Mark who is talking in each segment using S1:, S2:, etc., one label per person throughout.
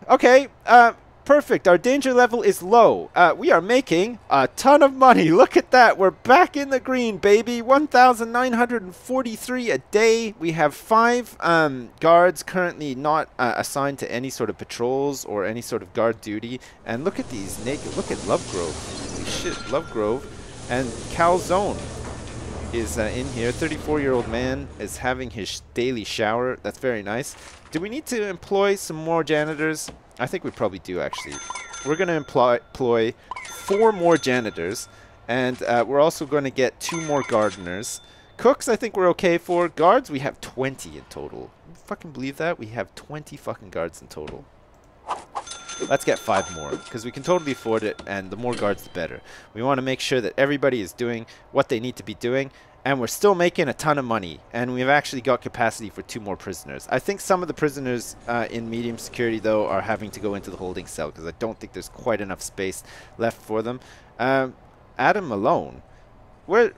S1: Okay, perfect. Our danger level is low. We are making a ton of money. Look at that. We're back in the green, baby. 1,943 a day. We have 5 guards currently not assigned to any sort of patrols or any sort of guard duty. And look at these naked. Look at Lovegrove. Holy shit, Lovegrove and Calzone is in here. 34-year-old man is having his daily shower. That's very nice. Do we need to employ some more janitors? I think we probably do, actually. We're going to employ 4 more janitors, and we're also going to get 2 more gardeners. Cooks, I think we're okay for. Guards, we have 20 in total. Can you fucking believe that? We have 20 fucking guards in total. Let's get 5 more, because we can totally afford it, and the more guards, the better. We want to make sure that everybody is doing what they need to be doing, and we're still making a ton of money, and we've actually got capacity for 2 more prisoners. I think some of the prisoners in medium security, though, are having to go into the holding cell, because I don't think there's quite enough space left for them. Adam Malone, where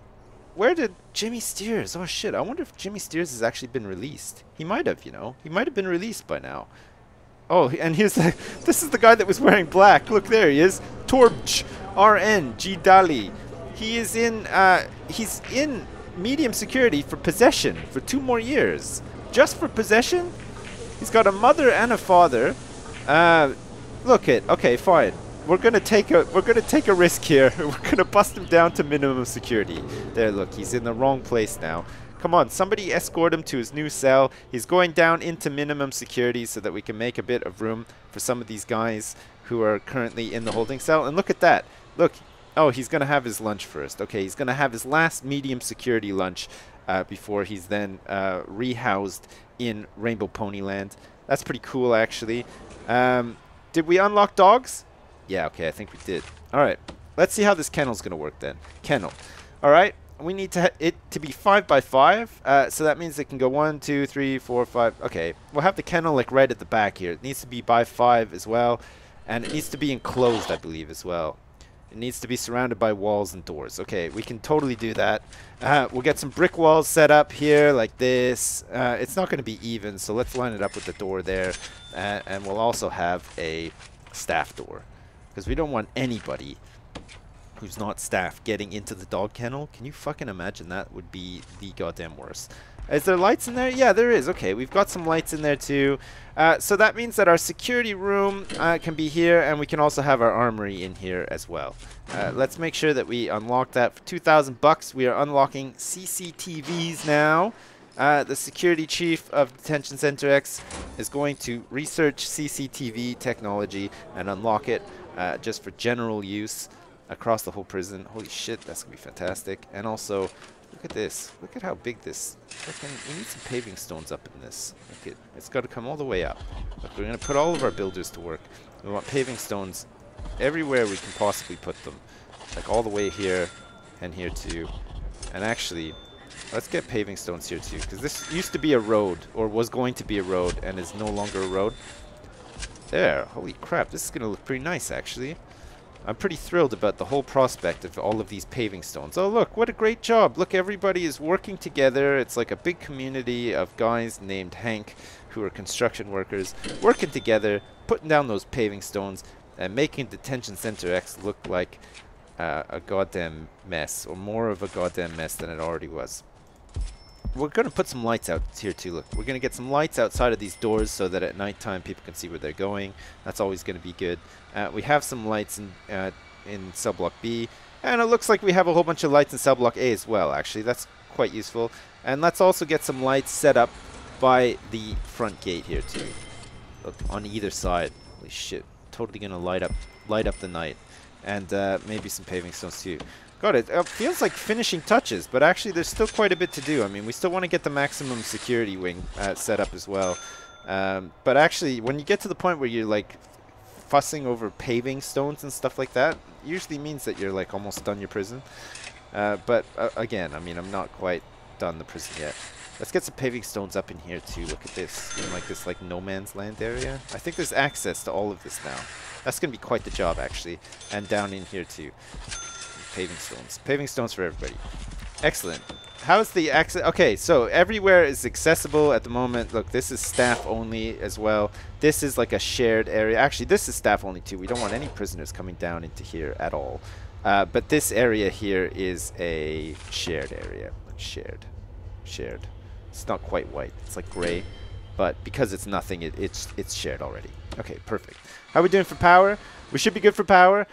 S1: did Jimmy Steers? Oh shit, I wonder if Jimmy Steers has actually been released. He might have, you know. He might have been released by now. Oh, and here's the, this is the guy that was wearing black. Look, there he is. Torbj, RN, Dali. He is in, he's in medium security for possession for 2 more years. Just for possession? He's got a mother and a father. Look it. Okay, fine. We're gonna take a risk here. We're gonna bust him down to minimum security. There, look, he's in the wrong place now. Come on, somebody escort him to his new cell. He's going down into minimum security so that we can make a bit of room for some of these guys who are currently in the holding cell. And look at that. Look. Oh, he's going to have his lunch first. Okay, he's going to have his last medium security lunch before he's then rehoused in Rainbow Ponyland. That's pretty cool, actually. Did we unlock dogs? Yeah, okay, I think we did. All right, let's see how this kennel's going to work then. Kennel. All right. We need it to be 5 by 5, so that means it can go 1, 2, 3, 4, 5. Okay, we'll have the kennel like right at the back here. It needs to be by 5 as well, and it needs to be enclosed, I believe, as well. It needs to be surrounded by walls and doors. Okay, we can totally do that. We'll get some brick walls set up here like this. It's not going to be even, so let's line it up with the door there, and we'll also have a staff door, because we don't want anybody who's not staff getting into the dog kennel. Can you fucking imagine? That would be the goddamn worst. Is there lights in there? Yeah, there is. Okay, we've got some lights in there too. So that means that our security room can be here, and we can also have our armory in here as well. Let's make sure that we unlock that for 2,000 bucks. We are unlocking CCTVs now. The security chief of Detention Center X is going to research CCTV technology and unlock it just for general use across the whole prison. Holy shit, that's gonna be fantastic. And also, look at this. Look at how big this. We need some paving stones up in this. Look, it's got to come all the way up. Look, we're gonna put all of our builders to work. We want paving stones everywhere we can possibly put them, like all the way here and here too. And actually, let's get paving stones here too, because this used to be a road, or was going to be a road, and is no longer a road. There. Holy crap, this is gonna look pretty nice, actually. I'm pretty thrilled about the whole prospect of all of these paving stones. Oh, look, what a great job. Look, everybody is working together. It's like a big community of guys named Hank who are construction workers working together, putting down those paving stones and making Detention Center X look like a goddamn mess, or more of a goddamn mess than it already was. We're going to put some lights out here too. Look, we're going to get some lights outside of these doors so that at nighttime people can see where they're going. That's always going to be good. We have some lights in cell block B, and it looks like we have a whole bunch of lights in cell block A as well, actually. That's quite useful. And let's also get some lights set up by the front gate here too. Look, on either side. Holy shit. Totally going to light up the night. And maybe some paving stones too. God, it feels like finishing touches, but actually there's still quite a bit to do. I mean, we still want to get the maximum security wing set up as well. But actually, when you get to the point where you're like fussing over paving stones and stuff like that, usually means that you're like almost done your prison. But again, I mean, I'm not quite done the prison yet. Let's get some paving stones up in here too. Look at this, in like this like no man's land area. I think there's access to all of this now. That's going to be quite the job, actually. And down in here too. Paving stones. Paving stones for everybody. Excellent. How's the access? Okay, so everywhere is accessible at the moment. Look, this is staff only as well. This is like a shared area. Actually, this is staff only too. We don't want any prisoners coming down into here at all. But this area here is a shared area. Shared. Shared. It's not quite white. It's like gray. But because it's nothing, it's shared already. Okay, perfect. How are we doing for power? We should be good for power.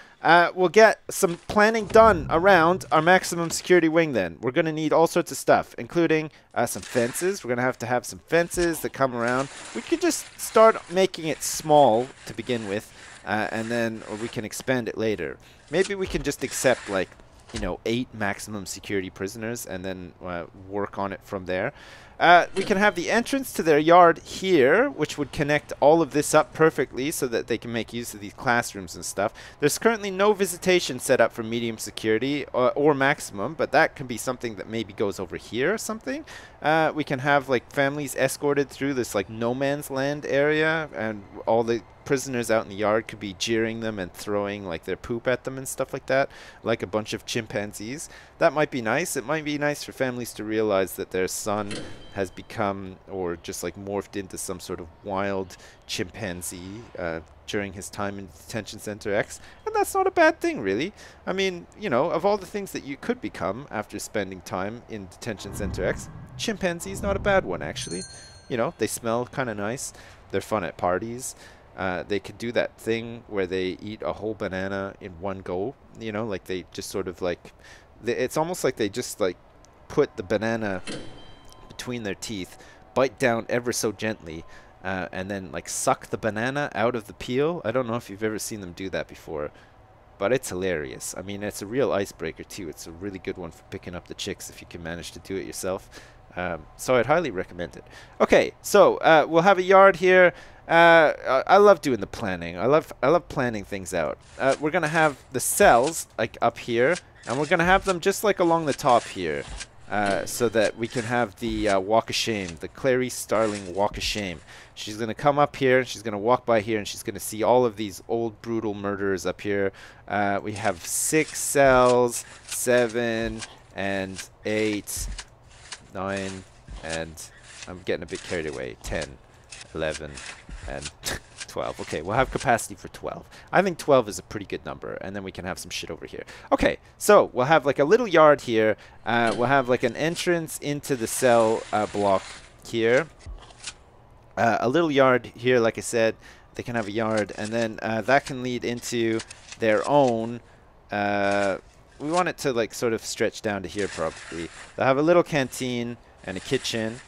S1: We'll get some planning done around our maximum security wing then. We're going to need all sorts of stuff, including some fences. We're going to have some fences that come around. We could just start making it small to begin with, and then or we can expand it later. Maybe we can just accept, like, you know, 8 maximum security prisoners and then work on it from there. We can have the entrance to their yard here, which would connect all of this up perfectly so that they can make use of these classrooms and stuff. There's currently no visitation set up for medium security or maximum, but that can be something that maybe goes over here or something. We can have, like, families escorted through this, like, no man's land area, and all the prisoners out in the yard could be jeering them and throwing, like, their poop at them and stuff like that, like a bunch of chimpanzees. That might be nice. It might be nice for families to realize that their son has become, or just like morphed into, some sort of wild chimpanzee during his time in Detention Center X. And that's not a bad thing, really. I mean, you know, of all the things that you could become after spending time in Detention Center X, chimpanzee's not a bad one, actually. You know, they smell kind of nice. They're fun at parties. They could do that thing where they eat a whole banana in one go. You know, like they just sort of like... It's almost like they just like put the banana between their teeth, bite down ever so gently, and then like suck the banana out of the peel. I don't know if you've ever seen them do that before, but it's hilarious. I mean, it's a real icebreaker too. It's a really good one for picking up the chicks if you can manage to do it yourself. So I'd highly recommend it. Okay, so we'll have a yard here. I love doing the planning. I love planning things out. We're gonna have the cells like up here, and we're gonna have them just like along the top here, so that we can have the walk of shame, the Clarice Starling walk of shame. She's gonna come up here, she's gonna walk by here, and she's gonna see all of these old brutal murderers up here. We have 6 cells, 7 and 8, 9, and I'm getting a bit carried away. 10, 11, and 12. Okay, we'll have capacity for 12. I think 12 is a pretty good number, and then we can have some shit over here. Okay, so we'll have like a little yard here. We'll have like an entrance into the cell block here. A little yard here, like I said. They can have a yard, and then that can lead into their own... we want it to like sort of stretch down to here probably. They'll have a little canteen and a kitchen.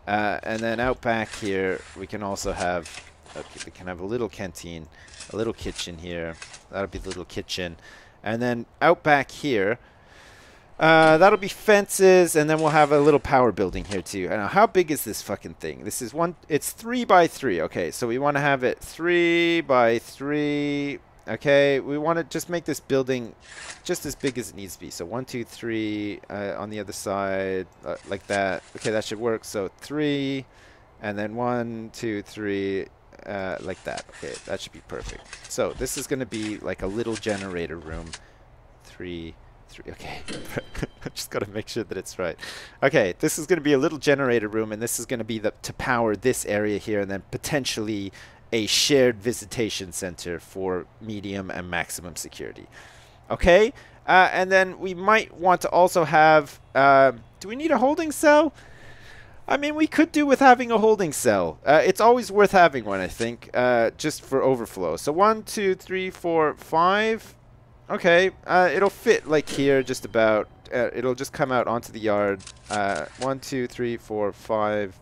S1: And then out back here, we can also have... Okay, we can have a little canteen, a little kitchen here. That'll be the little kitchen. And then out back here, that'll be fences, and then we'll have a little power building here too. Now, how big is this fucking thing? This is it's 3 by 3. Okay, so we want to have it 3 by 3. Okay, we want to just make this building just as big as it needs to be. So 1, 2, 3 on the other side, like that. Okay, that should work. So 3, and then 1, 2, 3, like that. Okay, that should be perfect. So this is going to be like a little generator room. 3, 3. Okay, I just got to make sure that it's right. Okay, this is going to be a little generator room, and this is going to be to power this area here, and then potentially a shared visitation center for medium and maximum security. Okay, and then we might want to also have... do we need a holding cell? I mean, we could do with having a holding cell. It's always worth having one, I think, just for overflow. So 1, 2, 3, 4, 5. Okay, it'll fit like here just about. It'll just come out onto the yard. 1, 2, 3, 4, 5.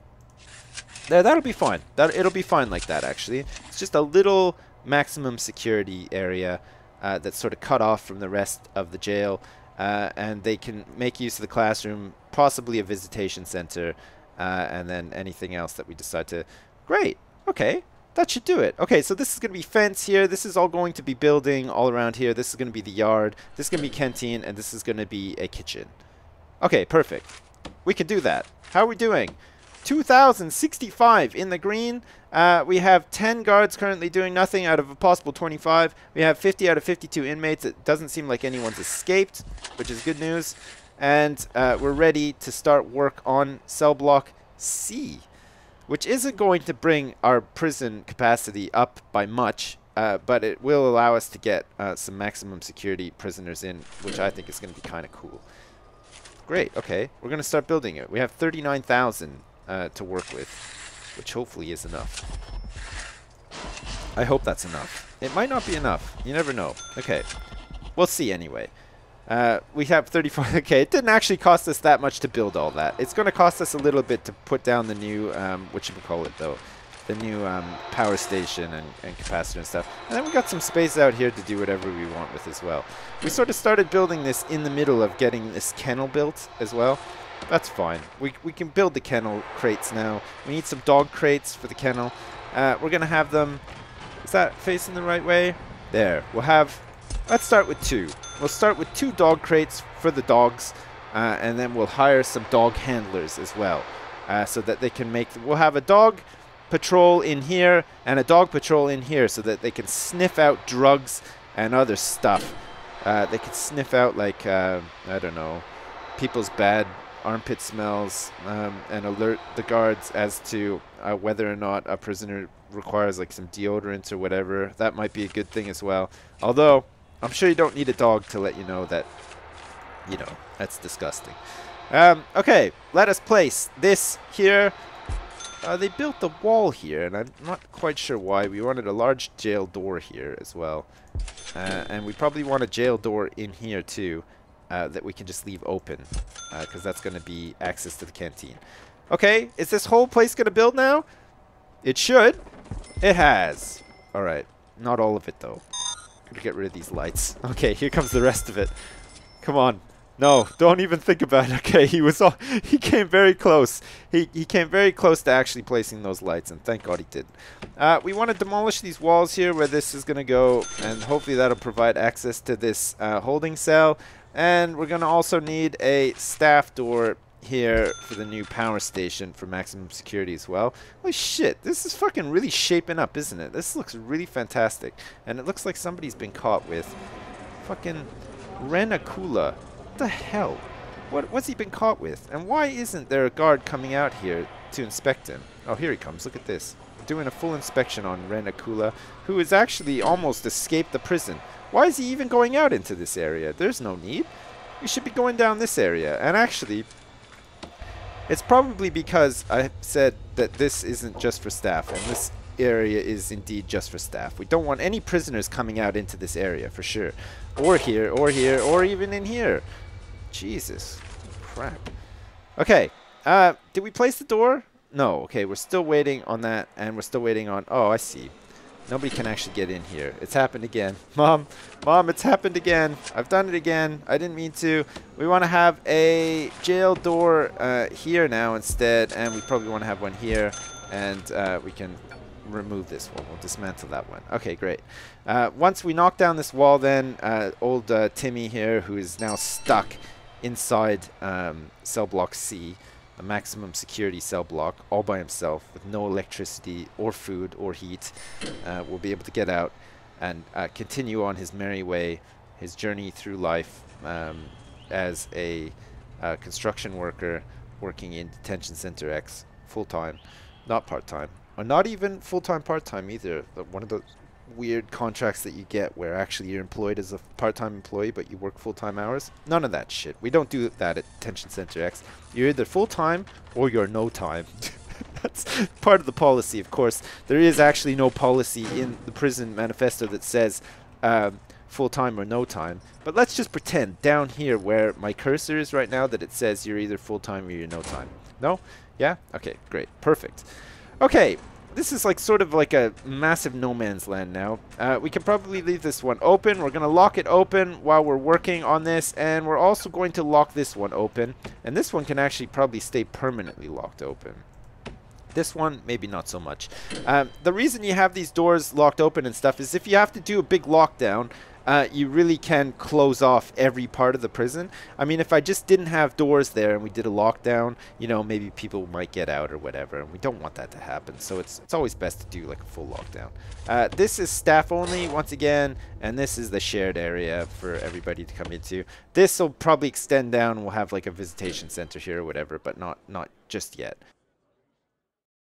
S1: There, that'll be fine. It'll be fine like that, actually. It's just a little maximum security area that's sort of cut off from the rest of the jail, and they can make use of the classroom, possibly a visitation center, and then anything else that we decide to... Great. Okay. That should do it. Okay, so this is going to be fence here. This is all going to be building all around here. This is going to be the yard. This is going to be canteen, and this is going to be a kitchen. Okay, perfect. We can do that. How are we doing? 2,065 in the green. We have 10 guards currently doing nothing out of a possible 25. We have 50 out of 52 inmates. It doesn't seem like anyone's escaped, which is good news. And we're ready to start work on cell block C, which isn't going to bring our prison capacity up by much, but it will allow us to get some maximum security prisoners in, which I think is going to be kind of cool. Great, okay. We're going to start building it. We have 39,000 to work with, which hopefully is enough. I hope that's enough. It might not be enough. You never know. Okay. We'll see anyway. We have 34. Okay, it didn't actually cost us that much to build all that. It's going to cost us a little bit to put down the new, whatchamacallit though, the new power station and capacitor and stuff. And then we got some space out here to do whatever we want with as well. We sort of started building this in the middle of getting this kennel built as well. That's fine. We can build the kennel crates now. We need some dog crates for the kennel. We're going to have them... Is that facing the right way? There. We'll have... Let's start with 2. We'll start with 2 dog crates for the dogs, and then we'll hire some dog handlers as well, so that they can make... We'll have a dog patrol in here and a dog patrol in here so that they can sniff out drugs and other stuff. They can sniff out, like, I don't know, people's bad armpit smells, and alert the guards as to whether or not a prisoner requires, like, some deodorant or whatever. That might be a good thing as well. Although... I'm sure you don't need a dog to let you know that, you know, that's disgusting. Okay, let us place this here. They built the wall here, and I'm not quite sure why. We wanted a large jail door here as well. And we probably want a jail door in here too, that we can just leave open, because that's going to be access to the canteen. Okay, is this whole place going to build now? It should. It has. All right, not all of it though. Gonna get rid of these lights. Okay, here comes the rest of it. Come on. No, don't even think about it. Okay, he came very close. He came very close to actually placing those lights, and thank God he did. We want to demolish these walls here where this is going to go, and hopefully that'll provide access to this holding cell. And we're going to also need a staff door here for the new power station for maximum security as well. Holy shit, this is fucking really shaping up, isn't it? This looks really fantastic. And it looks like somebody's been caught with fucking Renacula. What the hell? What's he been caught with? And why isn't there a guard coming out here to inspect him? Oh, here he comes. Look at this. Doing a full inspection on Renacula, who has actually almost escaped the prison. Why is he even going out into this area? There's no need. We should be going down this area. And actually... It's probably because I said that this isn't just for staff, and this area is indeed just for staff. We don't want any prisoners coming out into this area, for sure. Or here, or even in here. Jesus. Crap. Okay. Did we place the door? No. Okay, we're still waiting on that, and we're still waiting on... Oh, I see. Nobody can actually get in here. It's happened again. Mom, it's happened again. I've done it again. I didn't mean to. We want to have a jail door here now instead, and we probably want to have one here, and we can remove this one. We'll dismantle that one. Okay, great. Once we knock down this wall, then old Timmy here, who is now stuck inside cell block C, a maximum security cell block, all by himself with no electricity or food or heat, will be able to get out and continue on his merry way, his journey through life as a construction worker working in Detention Center X full-time, not part-time, or not even full-time part-time either. One of the weird contracts that you get where actually you're employed as a part-time employee but you work full-time hours. None of that shit. We don't do that at Detention Center X. You're either full-time or you're no-time. That's part of the policy, of course. There is actually no policy in the prison manifesto that says full-time or no-time. But let's just pretend down here where my cursor is right now that it says you're either full-time or you're no-time. No? Yeah? Okay, great. Perfect. Okay. This is like sort of like a massive no man's land now. We can probably leave this one open. We're going to lock it open while we're working on this. And we're also going to lock this one open. And this one can actually probably stay permanently locked open. This one, maybe not so much. The reason you have these doors locked open and stuff is if you have to do a big lockdown, you really can close off every part of the prison. I mean, if I just didn't have doors there and we did a lockdown, you know, maybe people might get out or whatever, and we don't want that to happen. So it's always best to do like a full lockdown. This is staff only once again, and this is the shared area for everybody to come into. This will probably extend down. We'll have like a visitation center here or whatever, but not just yet.